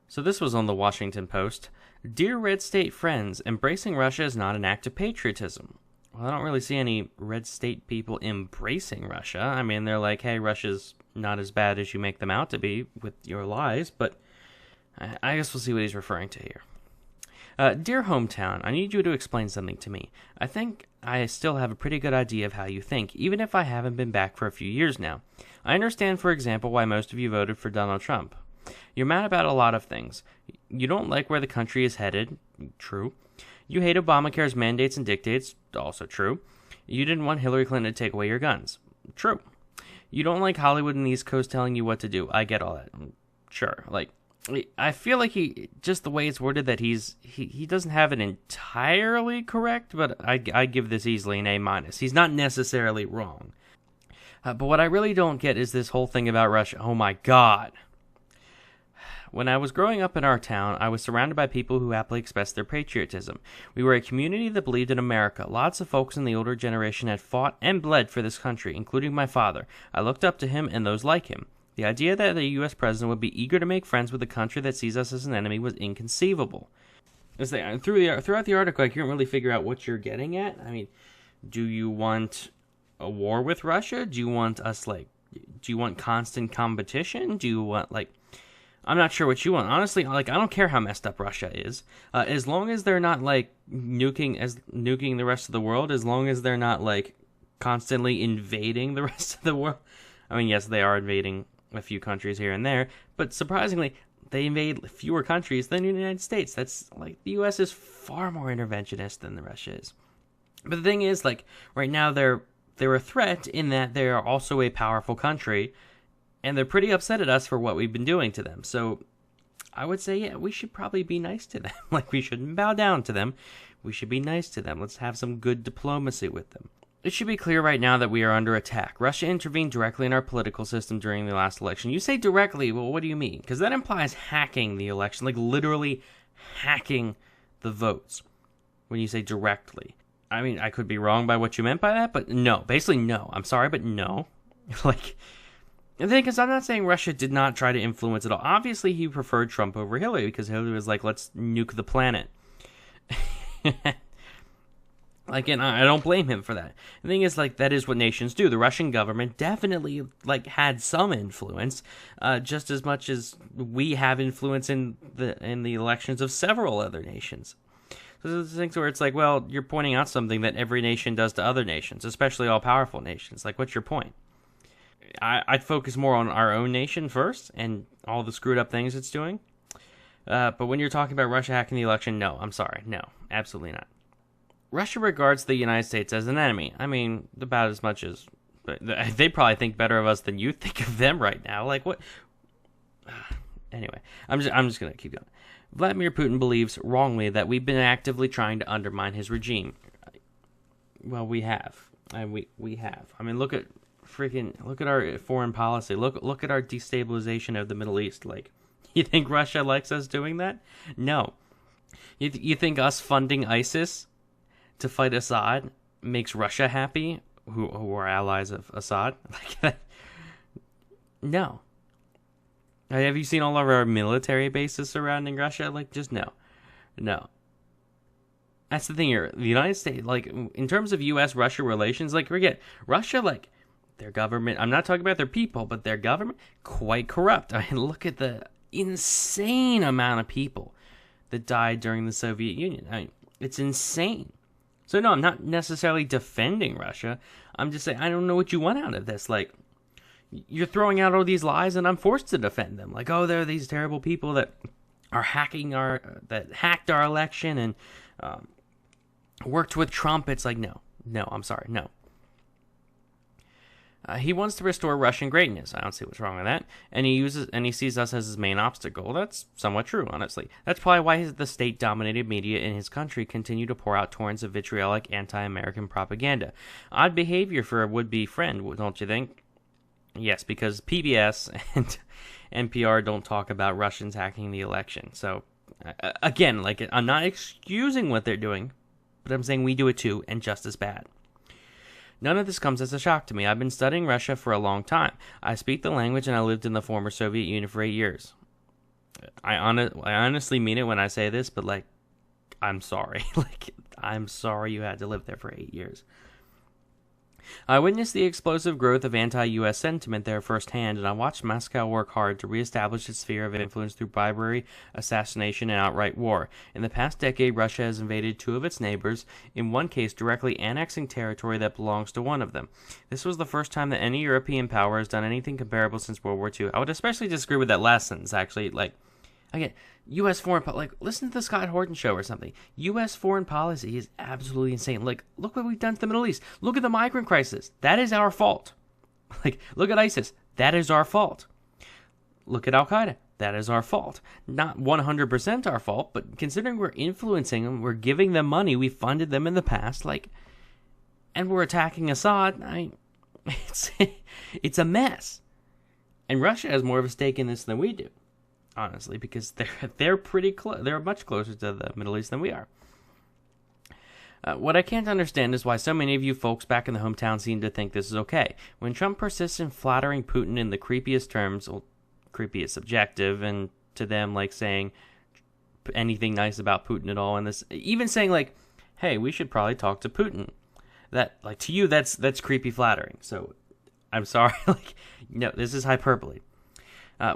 So this was on the Washington Post. Dear Red State friends, embracing Russia is not an act of patriotism. Well, I don't really see any Red State people embracing Russia. I mean, they're like, hey, Russia's not as bad as you make them out to be with your lies, but I guess we'll see what he's referring to here. Dear hometown, I need you to explain something to me. I think I still have a pretty good idea of how you think, even if I haven't been back for a few years now. I understand, for example, why most of you voted for Donald Trump. You're mad about a lot of things. You don't like where the country is headed. True. You hate Obamacare's mandates and dictates. Also true. You didn't want Hillary Clinton to take away your guns. True. You don't like Hollywood and the East Coast telling you what to do. I get all that. Sure. I feel like just the way it's worded that he doesn't have it entirely correct, but I give this easily an A-. He's not necessarily wrong. But what I really don't get is this whole thing about Russia. Oh my God. When I was growing up in our town, I was surrounded by people who happily expressed their patriotism. We were a community that believed in America. Lots of folks in the older generation had fought and bled for this country, including my father. I looked up to him and those like him. The idea that the U.S. president would be eager to make friends with a country that sees us as an enemy was inconceivable. Throughout the article, I can't really figure out what you're getting at. I mean, do you want a war with Russia? Do you want do you want constant competition? Do you want, I'm not sure what you want. Honestly, I don't care how messed up Russia is. As long as they're not, nuking the rest of the world, as long as they're not, constantly invading the rest of the world. I mean, yes, they are invading a few countries here and there, but surprisingly, they invade fewer countries than the United States. That's, the U.S. is far more interventionist than the Russia is. But the thing is, right now, they're a threat in that they are also a powerful country, and they're pretty upset at us for what we've been doing to them. So I would say, yeah, we should probably be nice to them. We shouldn't bow down to them. We should be nice to them. Let's have some good diplomacy with them. It should be clear right now that we are under attack. Russia intervened directly in our political system during the last election. You say directly, well, what do you mean? Because that implies hacking the election, literally hacking the votes when you say directly. I mean, I could be wrong by what you meant by that, but no. Basically, no. I'm sorry, but no. The thing is, I'm not saying Russia did not try to influence at all. Obviously, he preferred Trump over Hillary because Hillary was let's nuke the planet. And I don't blame him for that. The thing is, that is what nations do. The Russian government definitely, had some influence, just as much as we have influence in the elections of several other nations. So there's things where it's well, you're pointing out something that every nation does to other nations, especially all-powerful nations. What's your point? I'd focus more on our own nation first and all the screwed up things it's doing. But when you're talking about Russia hacking the election, no, I'm sorry. No, absolutely not. Russia regards the United States as an enemy. I mean, about as much as... They probably think better of us than you think of them right now. What? Anyway, I'm just going to keep going. Vladimir Putin believes wrongly that we've been actively trying to undermine his regime. Well, we have. We have. I mean, look at our foreign policy. Look at our destabilization of the Middle East. You think Russia likes us doing that? No. You think us funding ISIS to fight Assad makes Russia happy, who are allies of Assad? No. Have you seen all of our military bases surrounding Russia? Just no. No. That's the thing here. The United States, in terms of U.S.-Russia relations, forget, Russia, their government, I'm not talking about their people, but their government, quite corrupt. I mean, look at the insane amount of people that died during the Soviet Union. I mean, it's insane. So no, I'm not necessarily defending Russia. I'm just saying I don't know what you want out of this. You're throwing out all these lies, and I'm forced to defend them. There are these terrible people that are that hacked our election and worked with Trump. It's no, I'm sorry, no. He wants to restore Russian greatness. I don't see what's wrong with that. And he sees us as his main obstacle. That's somewhat true, honestly. That's probably why the state-dominated media in his country continue to pour out torrents of vitriolic anti-American propaganda. Odd behavior for a would-be friend, don't you think? Yes, because PBS and NPR don't talk about Russians hacking the election. So, again, I'm not excusing what they're doing, but I'm saying we do it too, and just as bad. None of this comes as a shock to me. I've been studying Russia for a long time. I speak the language and I lived in the former Soviet Union for 8 years. I honestly mean it when I say this, but like, I'm sorry. Like, I'm sorry you had to live there for 8 years. I witnessed the explosive growth of anti-U.S. sentiment there firsthand, and I watched Moscow work hard to reestablish its sphere of influence through bribery, assassination, and outright war. In the past decade, Russia has invaded 2 of its neighbors, in one case directly annexing territory that belongs to one of them. This was the first time that any European power has done anything comparable since World War II. I would especially disagree with that last sentence, actually. Like, again, U.S. like, listen to the Scott Horton show or something. U.S. foreign policy is absolutely insane. Like, look what we've done to the Middle East. Look at the migrant crisis. That is our fault. Like, look at ISIS. That is our fault. Look at Al-Qaeda. That is our fault. Not 100% our fault, but considering we're influencing them, we're giving them money, we funded them in the past, like, and we're attacking Assad, it's a mess. And Russia has more of a stake in this than we do. Honestly, because they're pretty close. They're much closer to the Middle East than we are. What I can't understand is why so many of you folks back in the hometown seem to think this is okay. When Trump persists in flattering Putin in the creepiest terms, well, creepy is subjective, and to them, like saying anything nice about Putin at all, and this, even saying like, "Hey, we should probably talk to Putin." That, like, to you, that's creepy flattering. So, I'm sorry, like, no, this is hyperbole.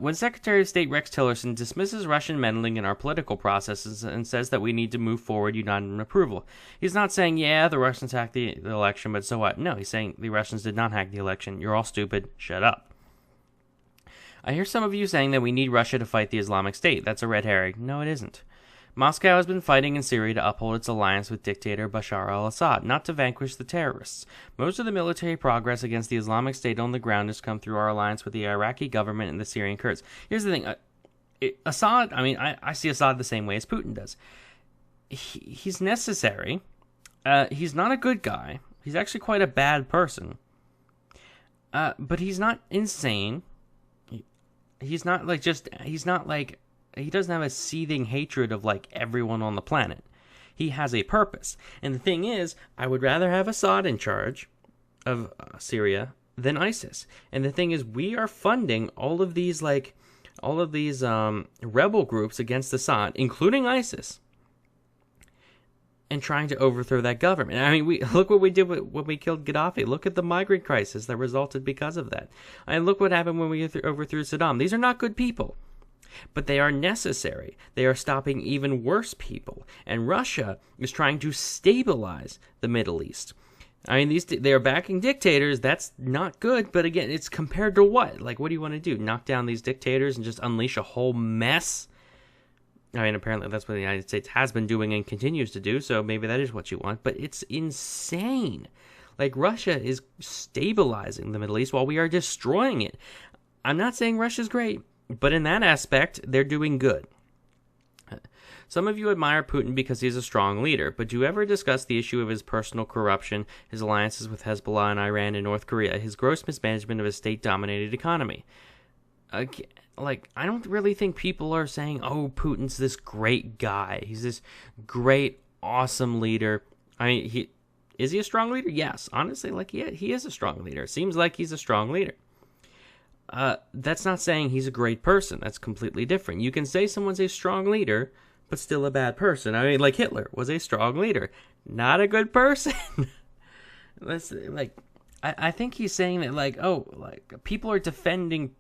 When Secretary of State Rex Tillerson dismisses Russian meddling in our political processes and says that we need to move forward united in approval, he's not saying, yeah, the Russians hacked the election, but so what? No, he's saying the Russians did not hack the election. You're all stupid. Shut up. I hear some of you saying that we need Russia to fight the Islamic State. That's a red herring. No, it isn't. Moscow has been fighting in Syria to uphold its alliance with dictator Bashar al-Assad, not to vanquish the terrorists. Most of the military progress against the Islamic State on the ground has come through our alliance with the Iraqi government and the Syrian Kurds. Here's the thing. Assad, I see Assad the same way as Putin does. He's necessary. He's not a good guy. He's actually quite a bad person. But he's not insane. He's not like he doesn't have a seething hatred of like everyone on the planet. He has a purpose. And the thing is, I would rather have Assad in charge of Syria than ISIS. And the thing is, we are funding all of these rebel groups against Assad, including ISIS, and trying to overthrow that government. I mean, look what we did when we killed Gaddafi. Look at the migrant crisis that resulted because of that. And look what happened when we overthrew Saddam. These are not good people. But they are necessary. They are stopping even worse people. And Russia is trying to stabilize the Middle East. I mean, they are backing dictators. That's not good. But again, it's compared to what? Like, what do you want to do? Knock down these dictators and just unleash a whole mess? I mean, apparently that's what the United States has been doing and continues to do. So maybe that is what you want. But it's insane. Like, Russia is stabilizing the Middle East while we are destroying it. I'm not saying Russia's great. But in that aspect, they're doing good. Some of you admire Putin because he's a strong leader, but do you ever discuss the issue of his personal corruption, his alliances with Hezbollah and Iran and North Korea, his gross mismanagement of his state-dominated economy? Like, I don't really think people are saying, oh, Putin's this great guy. He's this great, awesome leader. I mean, is he a strong leader? Yes. Honestly, like, he is a strong leader. It seems like he's a strong leader. That's not saying he's a great person. That's completely different. You can say someone's a strong leader, but still a bad person. I mean, like Hitler was a strong leader, not a good person. I think he's saying that, like, oh, like, people are defending,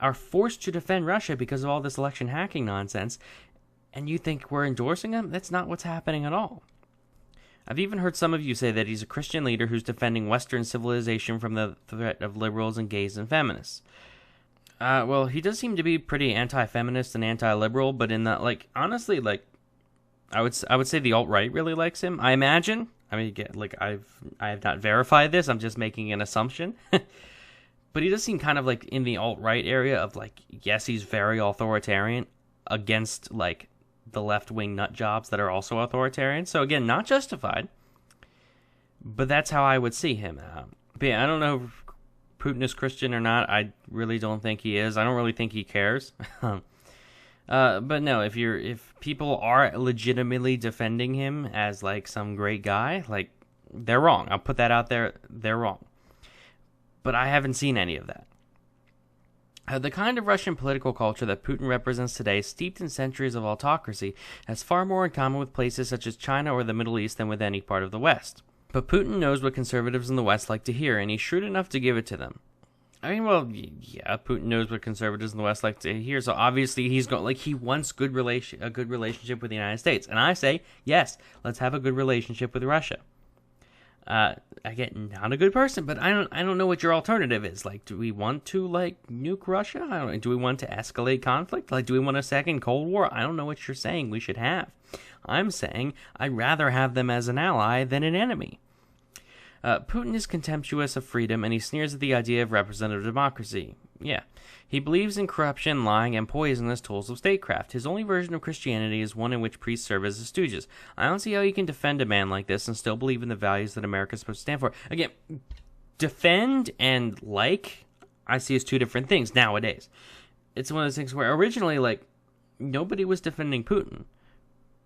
are forced to defend Russia because of all this election hacking nonsense, and you think we're endorsing them? That's not what's happening at all. I've even heard some of you say that he's a Christian leader who's defending Western civilization from the threat of liberals and gays and feminists. Well, he does seem to be pretty anti-feminist and anti-liberal, but in that, like, honestly, like, I would say the alt-right really likes him. I imagine. I mean, again, like, I have not verified this. I'm just making an assumption. But he does seem kind of like in the alt-right area of, like, yes, he's very authoritarian against, like, the left-wing nut jobs that are also authoritarian. So again, not justified, but that's how I would see him. But yeah, I don't know if Putin is Christian or not. I really don't think he is. I don't really think he cares. But no, if people are legitimately defending him as like some great guy, like, they're wrong. I'll put that out there. They're wrong. But I haven't seen any of that. The kind of Russian political culture that Putin represents today, steeped in centuries of autocracy, has far more in common with places such as China or the Middle East than with any part of the West. But Putin knows what conservatives in the West like to hear, and he's shrewd enough to give it to them. I mean, well, yeah, Putin knows what conservatives in the West like to hear, so obviously he wants a good relationship with the United States. And I say, yes, let's have a good relationship with Russia. Again, not a good person, but I don't know what your alternative is. Like, do we want to, like, nuke Russia? I don't know. Do we want to escalate conflict? Like, do we want a second Cold War? I don't know what you're saying we should have. I'm saying I'd rather have them as an ally than an enemy. Putin is contemptuous of freedom, and he sneers at the idea of representative democracy. Yeah. He believes in corruption, lying, and poison as tools of statecraft. His only version of Christianity is one in which priests serve as his stooges. I don't see how you can defend a man like this and still believe in the values that America is supposed to stand for. Again, defend and like, I see as two different things nowadays. It's one of those things where originally, like, nobody was defending Putin.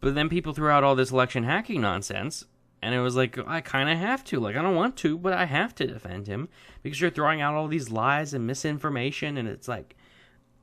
But then people threw out all this election hacking nonsense, and it was like, I kind of have to. Like, I don't want to, but I have to defend him because you're throwing out all these lies and misinformation. And it's like,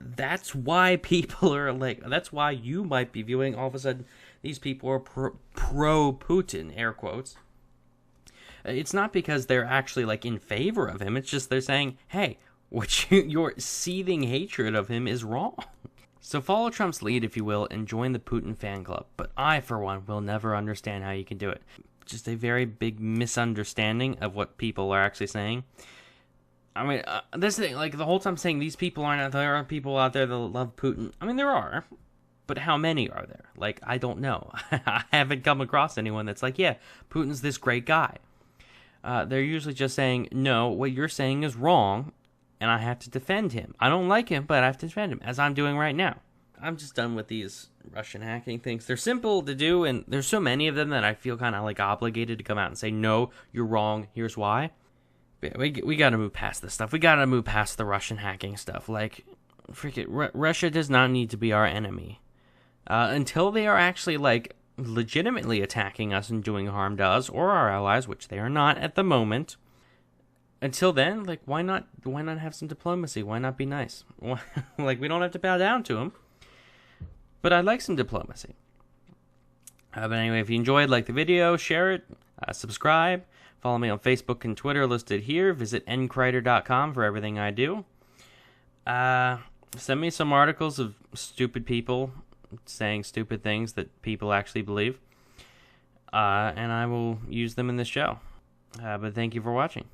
that's why people are like, that's why you might be viewing all of a sudden these people are pro-Putin, air quotes. It's not because they're actually like in favor of him. It's just they're saying, hey, your seething hatred of him is wrong. So follow Trump's lead, if you will, and join the Putin fan club. But I, for one, will never understand how you can do it. Just a very big misunderstanding of what people are actually saying. I mean, this thing, like, the whole time saying there aren't people out there that love Putin. I mean, there are, but how many are there? Like, I don't know. I haven't come across anyone that's like, yeah, Putin's this great guy. They're usually just saying, no, what you're saying is wrong, and I have to defend him. I don't like him, but I have to defend him, as I'm doing right now. I'm just done with these Russian hacking things. They're simple to do, and there's so many of them that I feel kind of like obligated to come out and say, no, you're wrong, here's why. But we got to move past this stuff. We got to move past the Russian hacking stuff. Like, Russia does not need to be our enemy. Until they are actually, like, legitimately attacking us and doing harm to us or our allies, which they are not at the moment. Until then, like, why not have some diplomacy? Why not be nice? Like, we don't have to bow down to them. But I'd like some diplomacy. But anyway, if you enjoyed, like the video, share it, subscribe, follow me on Facebook and Twitter listed here. Visit Kreider.com for everything I do. Send me some articles of stupid people saying stupid things that people actually believe. And I will use them in this show. But thank you for watching.